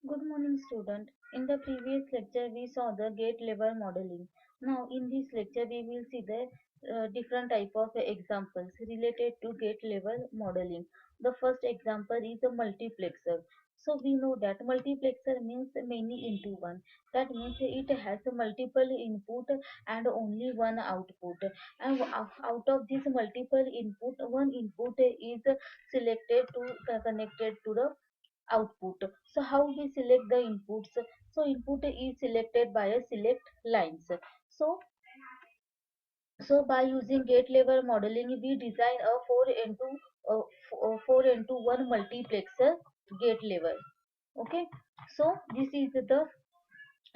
Good morning, student. In the previous lecture, we saw the gate level modeling. Now, in this lecture, we will see the different type of examples related to gate level modeling. The first example is a multiplexer. So we know that multiplexer means many into one. That means it has multiple input and only one output. And out of this multiple input, one input is selected to connected to the output. So how we select the inputs? So input is selected by a select lines. So by using gate level modeling, we design a 4 into 1 multiplexer gate level. Okay. So this is the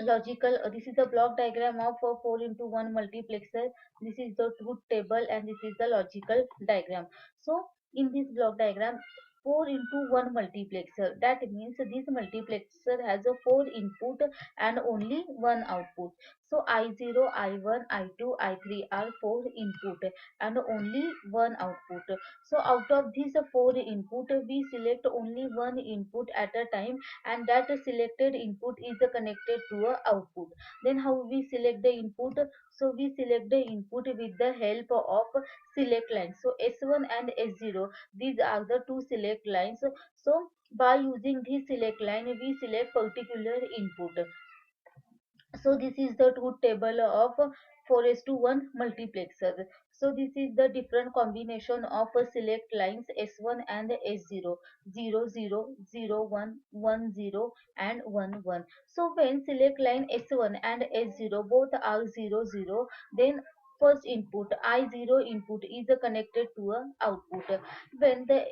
logical. This is the block diagram of a 4 into 1 multiplexer. This is the truth table and this is the logical diagram. So in this block diagram, 4 into 1 multiplexer. That means this multiplexer has a 4 input and only one output. So I0, I1, I2, I3 are 4 input and only one output. So out of these 4 input, we select only one input at a time, and that selected input is connected to a output. Then how we select the input? So we select the input with the help of select lines. So S1 and S0, these are the two select lines. So by using this select line, we select particular input. So this is the truth table of 4:1 multiplexer. So this is the different combination of select lines S1 and S0, 0, 0, 0, 1, 1, 0 and 1, 1. So when select line S1 and S0 both are 0, 0, then first input I0 input is connected to a output. When the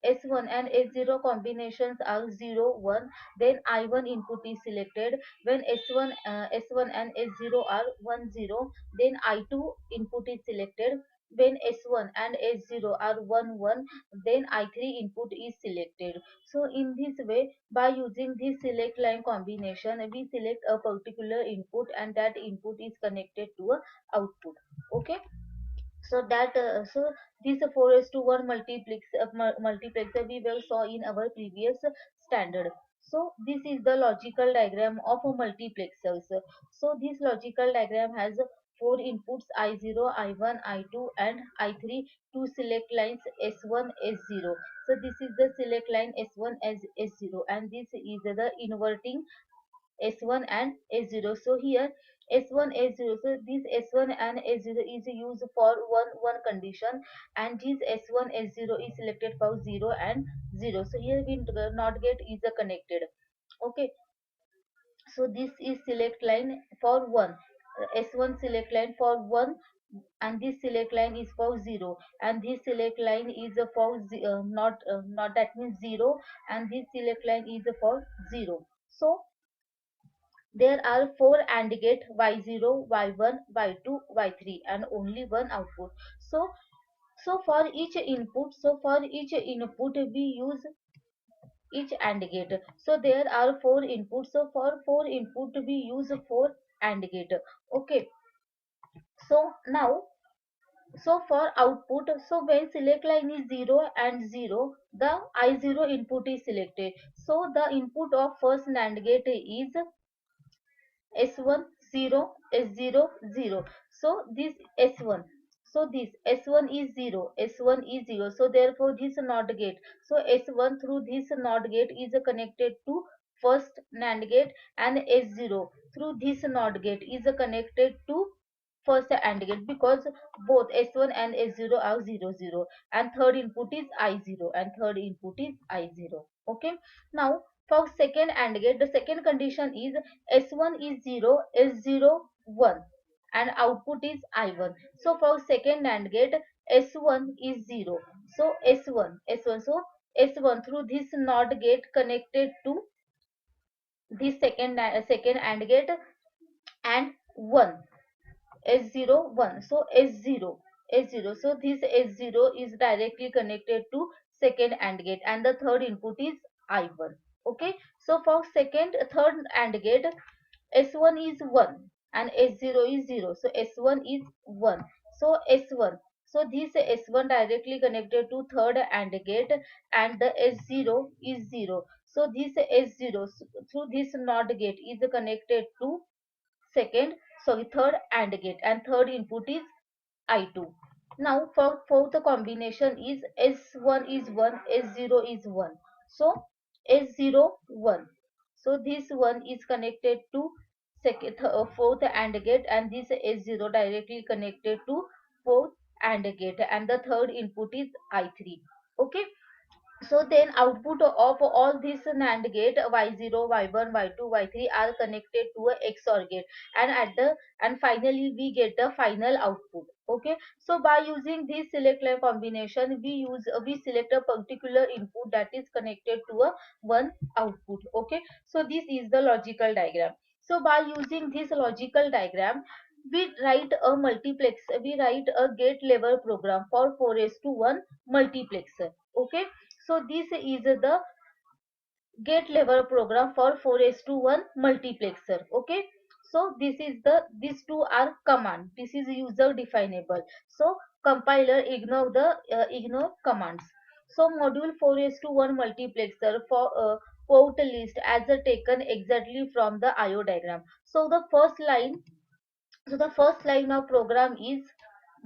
S1 and S0 combinations are 0, 1, then I1 input is selected. When S1 and S0 are 1, 0, then I2 input is selected. When S1 and S0 are 1, 1, then I3 input is selected. So in this way, by using this select line combination, we select a particular input and that input is connected to a output. Okay. So this 4:1 multiplexer we will saw in our previous standard. So this is the logical diagram of a multiplexers. So this logical diagram has four inputs I0, I1, I2 and I3 to select lines S1, S0. So this is the select line S1 as S0 and this is the inverting S1 and S0. So here S1 S0. So this S1 and S0 is used for one condition, and this S1 S0 is selected for 0 and 0. So here we not get is connected. Okay. So this is select line for 1. S1 select line for 1 and this select line is for 0 and this select line is for not that means 0 and this select line is for 0. So there are four AND gate Y0, Y1, Y2, Y3 and only one output. So for each input we use each AND gate. So there are four inputs. So for four input we use four AND gate. Okay. So now for output, so when select line is 0 and 0, the I0 input is selected. So the input of first NAND gate is S1 0 S0 0. So this S1. So this S1 is 0. S1 is 0. So therefore this NOT gate. So S1 through this NOT gate is connected to first NAND gate and S0 through this NOT gate is connected to first AND gate because both S1 and S0 are 0 0 and third input is I0 and third input is I0. Okay. Now for second AND gate, the second condition is S1 is 0, S0 1 and output is I1. So for second AND gate, S1 is 0. So S1. So S1 through this NOT gate connected to this second AND gate and 1. S0 1. So S0. So this S0 is directly connected to second AND gate and the third input is I1. Okay. So for third AND gate, S1 is 1 and S0 is 0. So S1 is 1. So S1. So this S1 directly connected to third AND gate, and the S0 is 0. So this S0 through this NOT gate is connected to third AND gate, and third input is I2. Now for fourth combination is S1 is 1, S0 is 1. So S0 1. So this one is connected to fourth AND gate, and this S0 directly connected to fourth AND gate, and the third input is I3. Okay. So then output of all these NAND gate Y0, Y1, Y2, Y3 are connected to a XOR gate, and finally we get the final output. Okay. So by using this select line combination, we select a particular input that is connected to a one output. Okay. So this is the logical diagram. So by using this logical diagram, we write a gate level program for 4s to 1 multiplexer. Okay. So this is the gate level program for 4s to 1 multiplexer. Okay. So these two are command. This is user definable. So compiler ignore commands. So module 4s to 1 multiplexer for port list as taken exactly from the IO diagram. So the first line of program is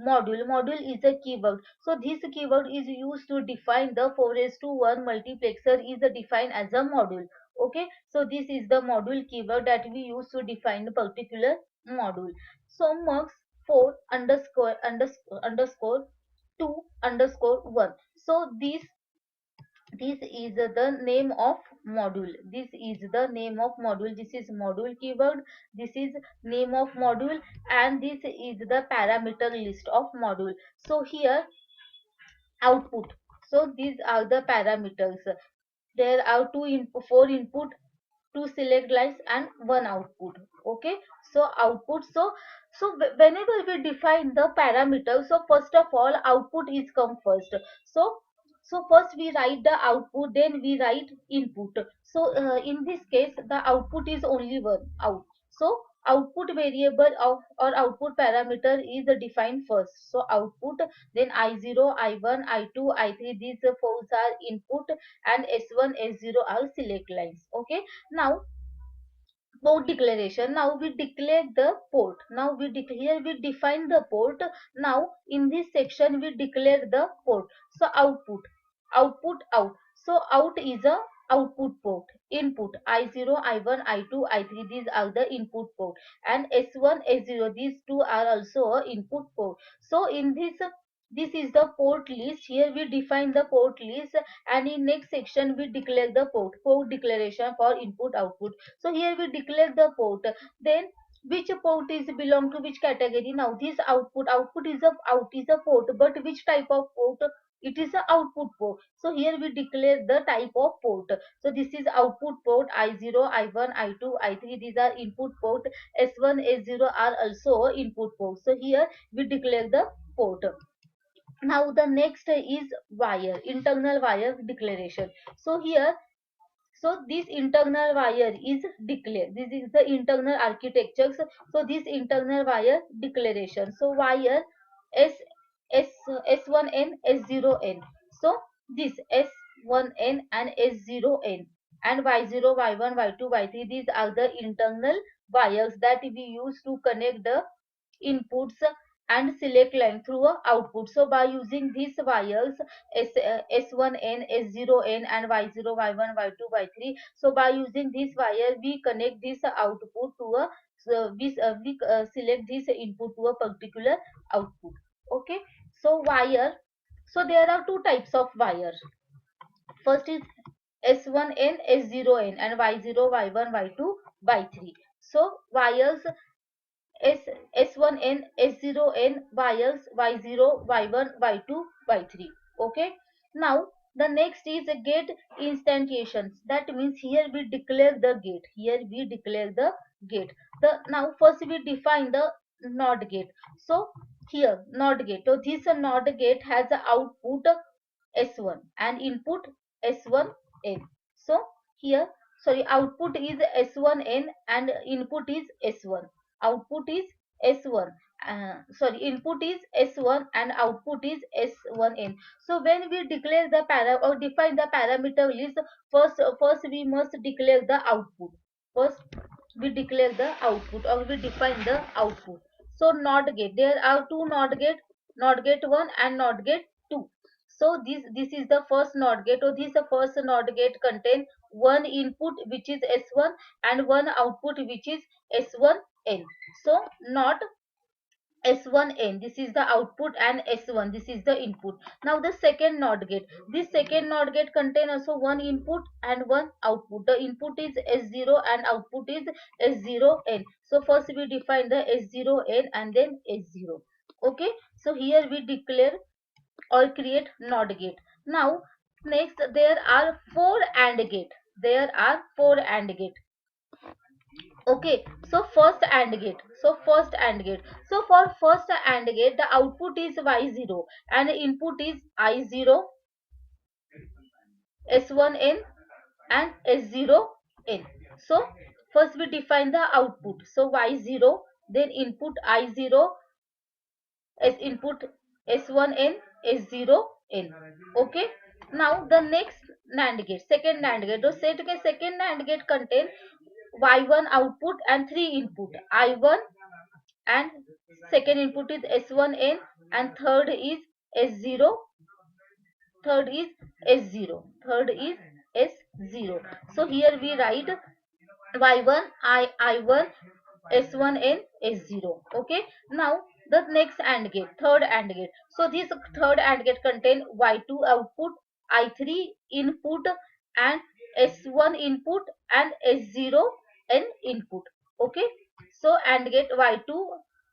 module. Module is a keyword. So this keyword is used to define the 4s to 1 multiplexer is defined as a module. Okay. So this is the module keyword that we use to define the particular module. So mux 4 underscore 2 underscore 1. So this is the name of module. This is the name of module. This is module keyword. This is name of module, and this is the parameter list of module. So here output. So these are the parameters. There are four input, two select lines, and one output. Okay. So output. Whenever we define the parameter, so first of all output is come first. So first we write the output, then we write input. So in this case the output is only one out. So output variable of or output parameter is defined first. So output, then I0, I1, I2, I3, these four are input, and S1, S0 are select lines. Okay. Now port declaration. Now we declare the port. Now here we define the port. Now in this section we declare the port. So output out. So out is a output port. Input I0, I1, I2, I3, these are the input port, and S1, S0, these two are also a input port. So in this is the port list. Here we define the port list, and in next section we declare the port declaration for input output. So here we declare the port, then which port is belong to which category. Now this output is a port, but which type of port? It is a output port. So here we declare the type of port. So this is output port I0, I1, I2, I3, these are input port. S1, S0 are also input port. So here we declare the port. Now the next is wire, internal wire declaration. So here, so this internal wire is declared. This is the internal architecture. So this internal wire declaration. So wire S S S1N, S0N. So this S1N and S0N, and Y0, Y1, Y2, Y3, these are the internal wires that we use to connect the inputs and select line through a output. So by using these wires S1N, S0N, and Y0, Y1, Y2, Y3, so by using this wire we connect this output to a we select this input to a particular output. Okay. So wire, so there are two types of wire. First is S1N, S0N, and Y0, Y1, Y2, Y3. So wires S S1N, S0N, wires Y0, Y1, Y2, Y3. Okay. Now the next is a gate instantiations. That means here we declare the gate. Here we declare the gate. Now first we define the NOT gate. So here NOT gate. So this NOT gate has a output S1 and input S1N. So here, sorry, output is S1N and input is S1. Output is S1 sorry, input is S1 and output is S1n. So when we declare the or define the parameter list, first we must declare the output. First we declare the output or we define the output. So not gate, there are two not gate 1 and not gate 2. So this is the first not gate, or this the first not gate contain one input which is S1 and one output which is S1n. So not S1n, this is the output, and S1, this is the input. Now the second NOT gate, this second NOT gate contain also one input and one output. The input is S0 and output is S0n. So first we define the S0n and then S0. Okay, so here we declare or create NOT gate. Now next there are four AND gate. There are four AND gate. Okay, so first AND gate. So for first AND gate, the output is Y0 and the input is I0, S1n and S0n. So first we define the output. So Y0, then input I0, as input S1n, S0n. Okay. Now the next NAND gate, second NAND gate. So second NAND gate contain Y1 output and 3 input, I1, and second input is S1n, and third is S0, third is S0, third is S0. So here we write Y1, I1, S1n, S0. Okay. Now the next AND gate, third AND gate. So this third AND gate contain Y2 output, I3 input, and S1 input and S0n input. Okay. So AND gate Y2,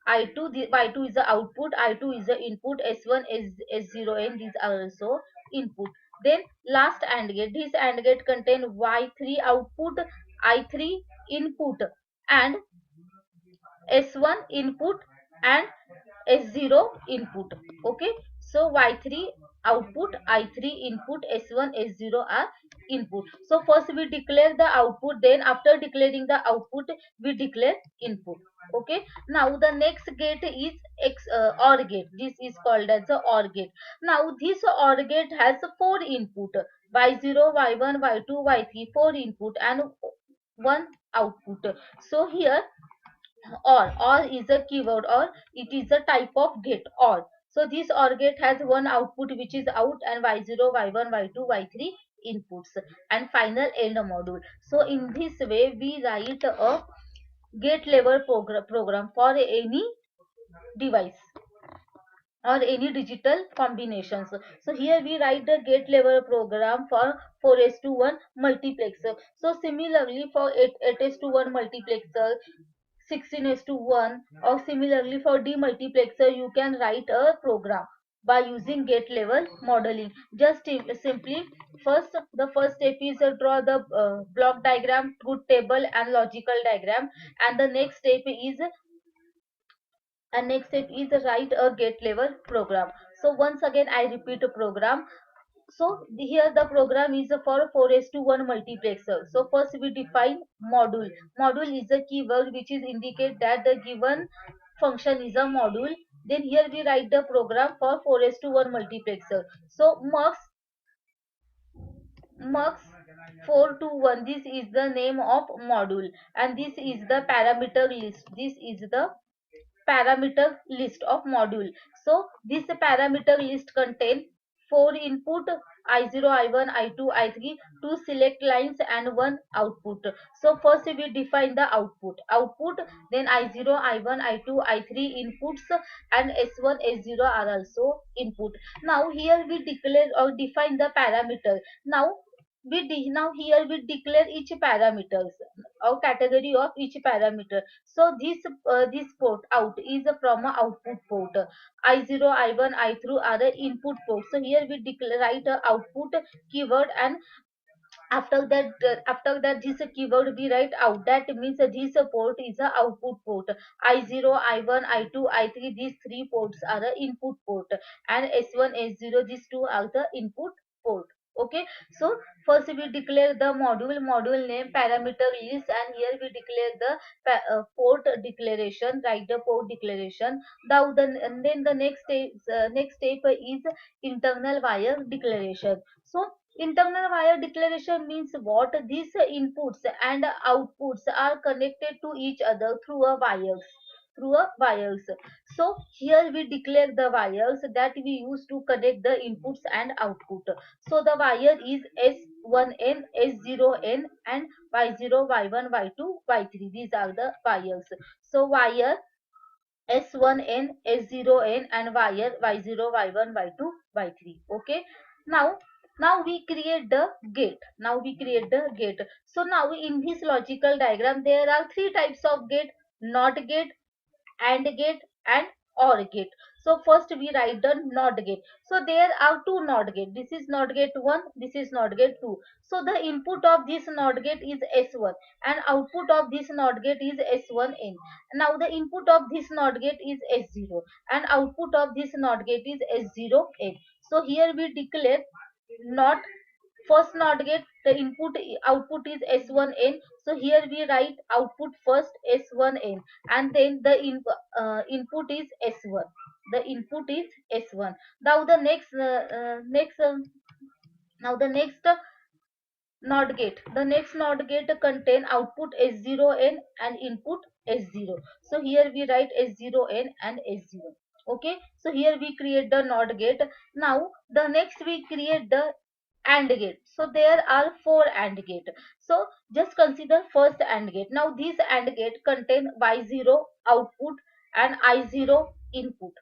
I2, the Y2 is the output, I2 is the input, S1 is S0n, these are also input. Then last AND gate, this AND gate contain Y3 output, I3 input, and S1 input and S0 input. Okay, so Y3 output, I3 input, S1, S0 are input. So first we declare the output, then after declaring the output we declare input. Okay, now the next gate is OR gate. This is called as the OR gate. Now this OR gate has four input, Y0, Y1, Y2, Y3, four input and one output. So here or is a keyword, or it is a type of gate, or. So this OR gate has one output which is out, and Y0, Y1, Y2, Y3 inputs, and final end module. So in this way we write a gate level program for any device or any digital combinations. So here we write the gate level program for 4:1 multiplexer. So similarly for 8:1 multiplexer, 16:1, or similarly for demultiplexer you can write a program by using gate level modeling. Just simply the first step is draw the block diagram, truth table and logical diagram, and the next step is write a gate level program. So once again I repeat a program. So here the program is for 4:1 multiplexer. So first we define module. Module is a keyword which is indicate that the given function is a module. Then here we write the program for 4:1 multiplexer. So mux 4 to 1, this is the name of module, and this is the parameter list. This is the parameter list of module. So this parameter list contain four input, I0, I1, I2, I3, two select lines and one output. So first we define the output, then I0, I1, I2, I3 inputs, and S1, S0 are also input. Now here we declare or define the parameter. Now now here we declare each parameters or category of each parameter. So this port out is from a output port, I0, I1, I3 are the input port. So here we declare write a output keyword, and after that this keyword we write out. That means this port is a output port, I0, I1, I2, I3, these three ports are the input port, and S1, S0, these two are the input port. Okay, so first we declare the module name, parameter list, and here we declare the port declaration, write the port declaration. Now and then the next step is internal wire declaration. So internal wire declaration means what? These inputs and outputs are connected to each other through a wires. So here we declare the wires that we use to connect the inputs and output. So the wire is S1N, S0N, and Y0, Y1, Y2, Y3. These are the wires. So wire S1N, S0N, and wire Y0, Y1, Y2, Y3. Okay. Now we create the gate. So now in this logical diagram there are three types of gate: NOT gate, AND gate, and OR gate. So first we write the NOT gate. So there are two NOT gate. This is NOT gate 1, this is NOT gate 2. So the input of this NOT gate is S1 and output of this NOT gate is S1N. Now the input of this NOT gate is S0 and output of this NOT gate is S0N. So here we declare NOT first NOT gate, the output is S1N. So here we write output first S1N, and then the input is S1. The input is S1. Now the next NOT gate. The next NOT gate contain output S0N and input S0. So here we write S0N and S0. Okay. So here we create the NOT gate. Now the next we create the AND gate. So there are four AND gate. So just consider first AND gate. Now this AND gate contain Y0 output and I0 input,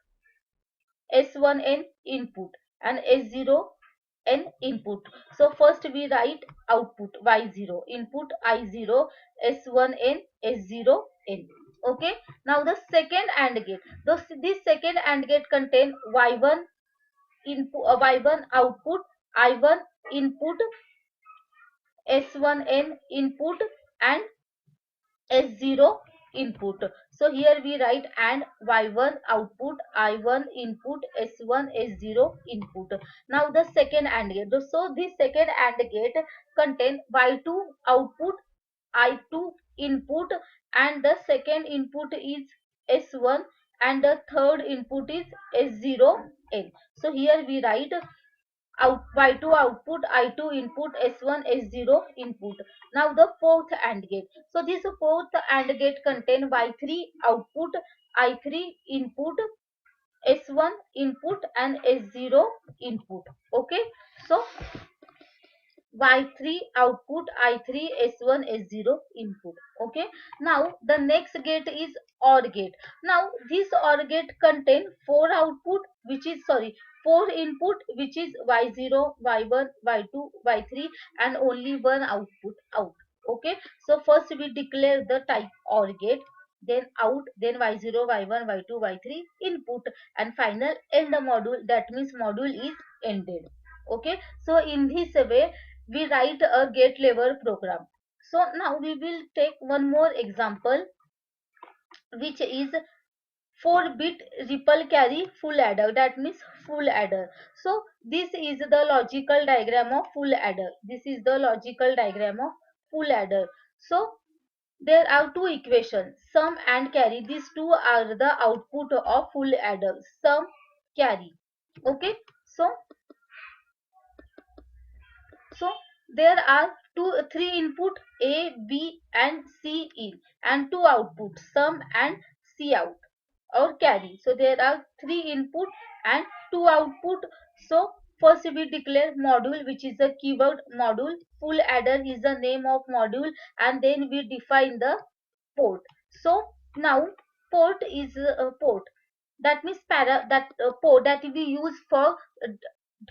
S1N input, and S0N input. So first we write output Y0, input I0, S1N, S0N. Okay. Now the second AND gate. This second AND gate contain Y1 input, Y1 output, I1 input, S1N input, and S0 input. So here we write and Y1 output, I1 input, S1, S0 input. Now the second AND gate. So this second AND gate contain Y2 output, I2 input, and the second input is S1 and the third input is S0N. So here we write Y2 output, I2 input, S1, S0 input. Now the fourth AND gate. So this fourth AND gate contain Y3 output, I3 input, S1 input, and S0 input. Okay. So Y3 output, I3, S1, S0 input. Okay. Now the next gate is OR gate. Now this OR gate contain four output, which is four input, which is Y0, Y1, Y2, Y3, and only one output out. Okay. So first we declare the type OR gate, then out, then Y0, Y1, Y2, Y3 input, and final end the module. That means module is ended. Okay. So in this way we write a gate level program. So now we will take one more example, which is 4-bit ripple carry full adder. That means full adder. So this is the logical diagram of full adder. This is the logical diagram of full adder. So there are two equations, sum and carry. These two are the output of full adder, sum, carry. Okay. So there are three input A, B, and C in, and two output sum and C out or carry. So there are three input and two output. So first we declare module, which is the keyword module. Full adder is the name of module, and then we define the port. So now port is a port. That means port that we use for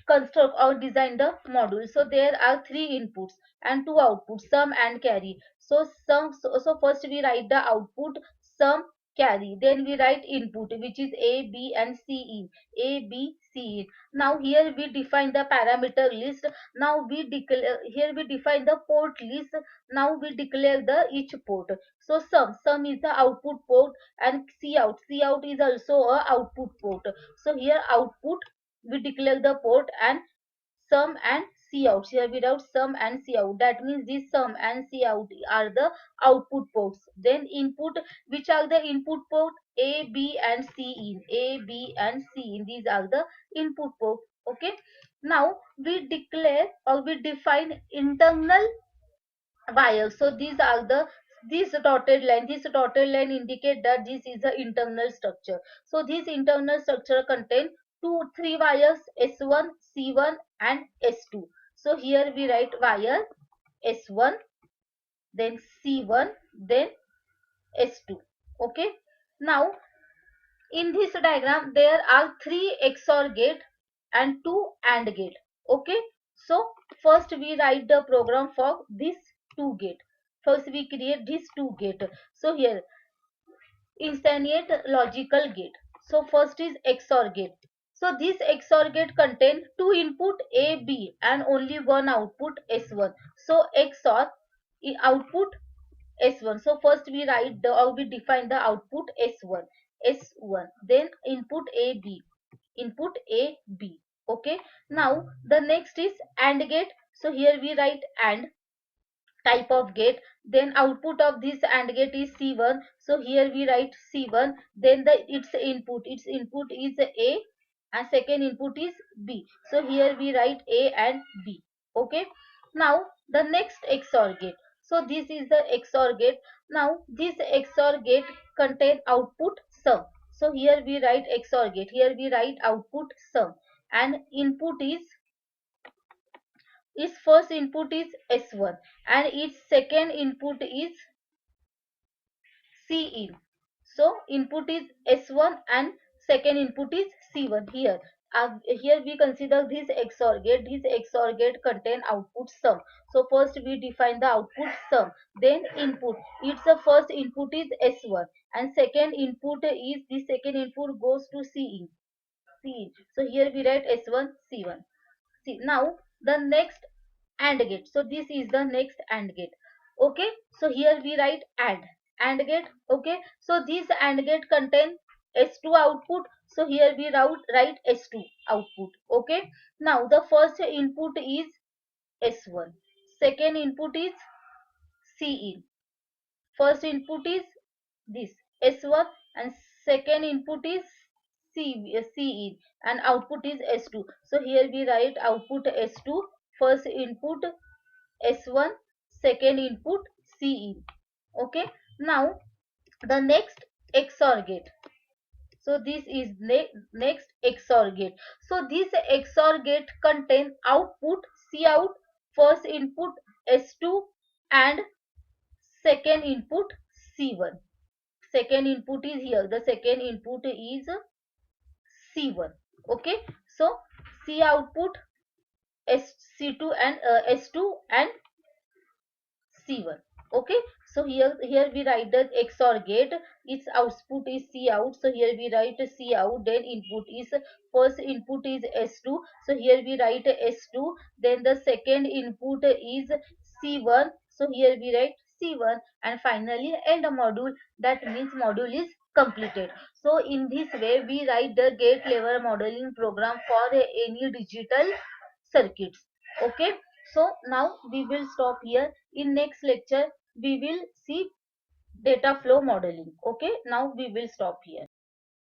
construct or design the module. So there are three inputs and two outputs, sum and carry. So first we write the output sum carry, then we write input, which is A, B, and C in, A, B, C in. Now here we define the parameter list. Now we declare, here we define the port list. Now we declare the each port. So sum is the output port, and C out is also a output port. So here output we declare the port, and sum and Cout. Here we wrote sum and Cout. That means this sum and Cout are the output ports. Then input, which are the input port? A, B and C in. A, B and C in. These are the input port. Okay. Now we declare or we define internal wires. So these are the this dotted line indicate that this is the internal structure. So this internal structure contain three wires, S1, C1 and S2. So here we write wire S1, then C1, then S2. Okay. Now in this diagram there are three XOR gate and two AND gate. Okay. So first we write the program for this two gate. First we create this two gate. So here instantiate logical gate. So first is XOR gate. So this XOR gate contain two input A, B and only one output S1. So XOR output S1. So first we write the or we define the output S1. S1. Then input A, B. Input A, B. Okay. Now the next is AND gate. So here we write AND type of gate. Then output of this AND gate is C1. So here we write C1. Then its input is A and second input is B. So here we write A and B. Okay. Now the next XOR gate. So this is the XOR gate. Now this XOR gate contain output sum. So here we write XOR gate. Here we write output sum and input is its first input is S1 and its second input is Cin. So input is S1 and second input is C1 here. Here we consider this XOR gate. This XOR gate contain output sum. So first we define the output sum. Then input. Its the first input is S1 and second input is the second input goes to Cin. Cin. So here we write S1 C1. See now the next AND gate. So this is the next AND gate. Okay. So here we write AND gate. Okay. So this AND gate contain S2 output. So here we write S2 output. Okay. Now the first input is S1. Second input is Cin. First input is this S1 and second input is Cin and output is S2. So here we write output S2, first input S1, second input Cin. Okay. Now the next XOR gate. So this is next XOR gate. So this XOR gate contain output Cout, first input S2 and second input C1. Second input is here. The second input is C1. Okay. So C output C2 and S2 and C1. Okay. So here we write the XOR gate. Its output is Cout. So here we write Cout. Then input is first input is S2. So here we write S2. Then the second input is C1. So here we write C1 and finally end module. That means module is completed. So in this way we write the gate level modeling program for any digital circuits. Okay. So now we will stop here. In next lecture we will see data flow modeling. Okay. Now we will stop here.